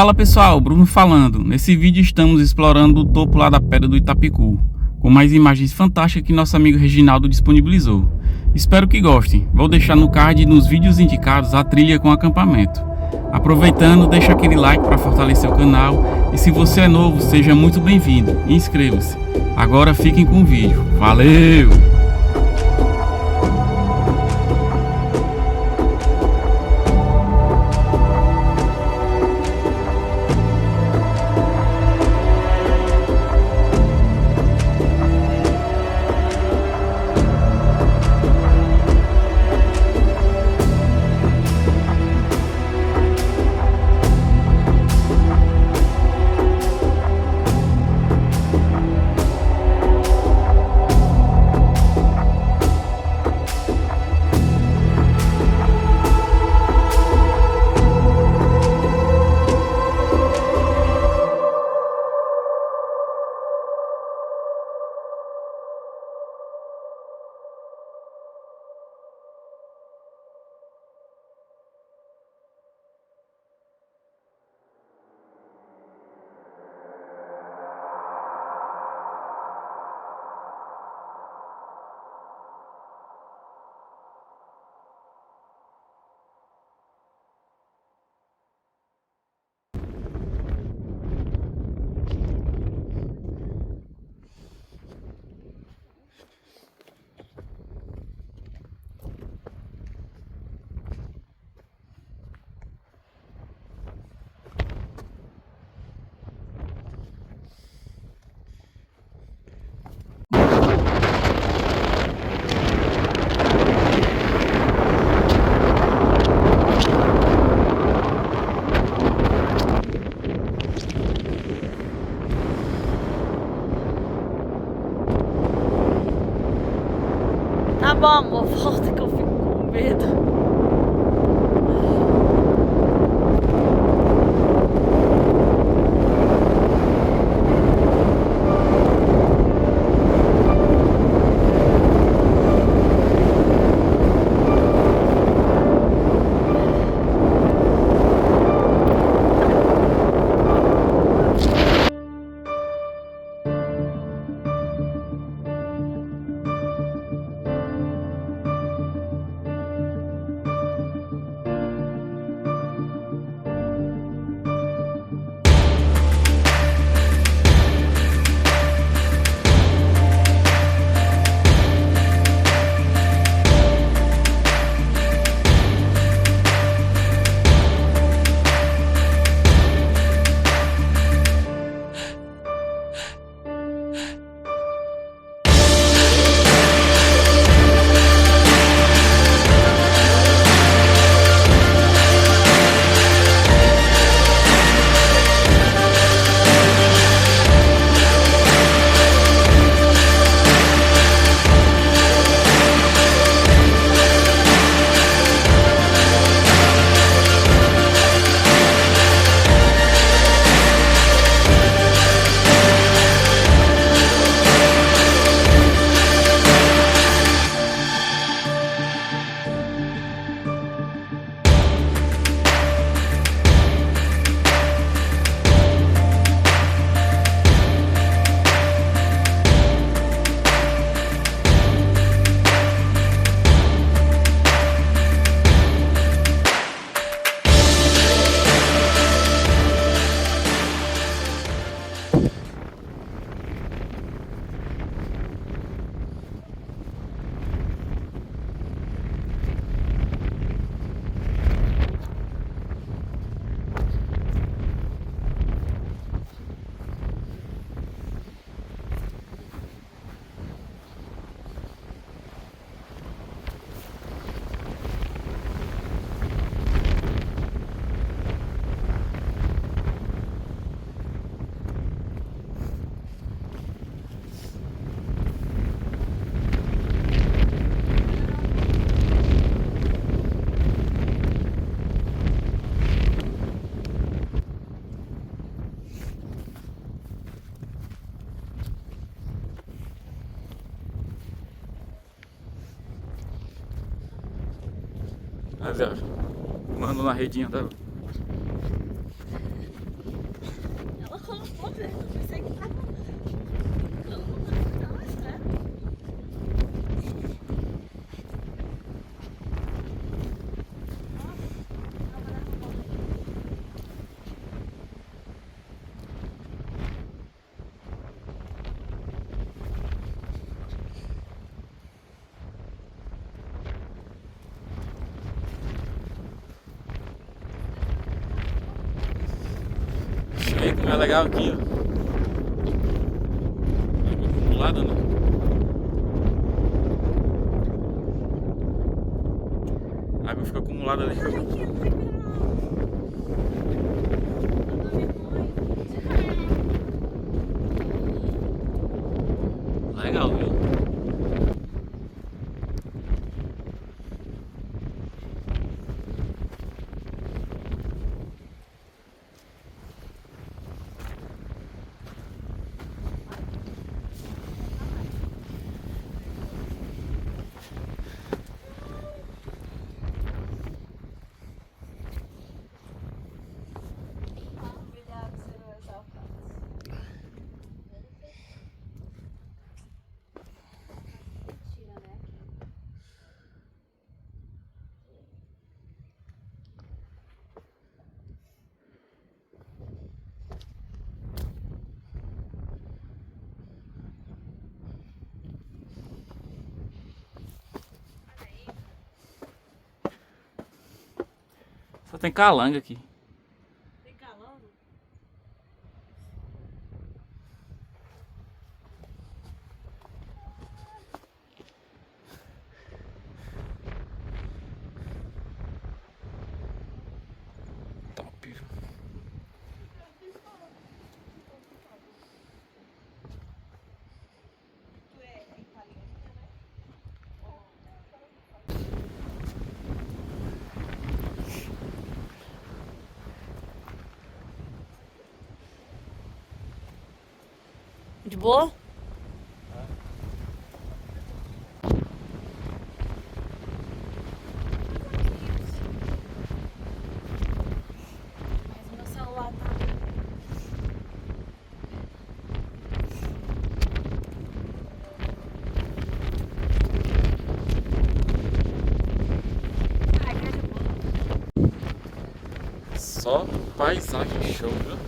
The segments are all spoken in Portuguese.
Fala pessoal, Bruno falando. Nesse vídeo estamos explorando o topo lá da Pedra do Itapicu, com mais imagens fantásticas que nosso amigo Reginaldo disponibilizou. Espero que gostem. Vou deixar no card e nos vídeos indicados a trilha com acampamento. Aproveitando, deixa aquele like para fortalecer o canal e se você é novo, seja muito bem-vindo e inscreva-se. Agora fiquem com o vídeo. Valeu! Tá bom, amor, volta que eu fico com medo. Ali, ó. Mano na redinha da... Eu pensei que tava. Aí como é legal aqui, ó. Água acumulada, né? A água fica acumulada ali. Ai, que legal! Legal, viu? Só tem calanga aqui. Tem calando? Top, viu? De boa? Mas meu celular tá. Ai, que de boa. Só paisagem show, viu?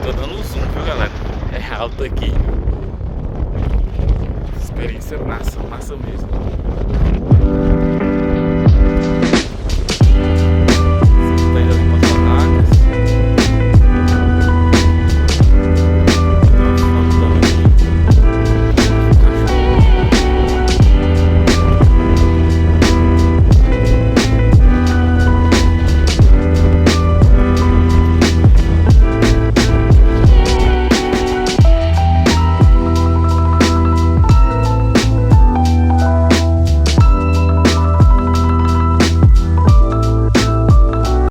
Tô dando um zoom, viu, galera? É alto aqui. Experiência massa, massa mesmo.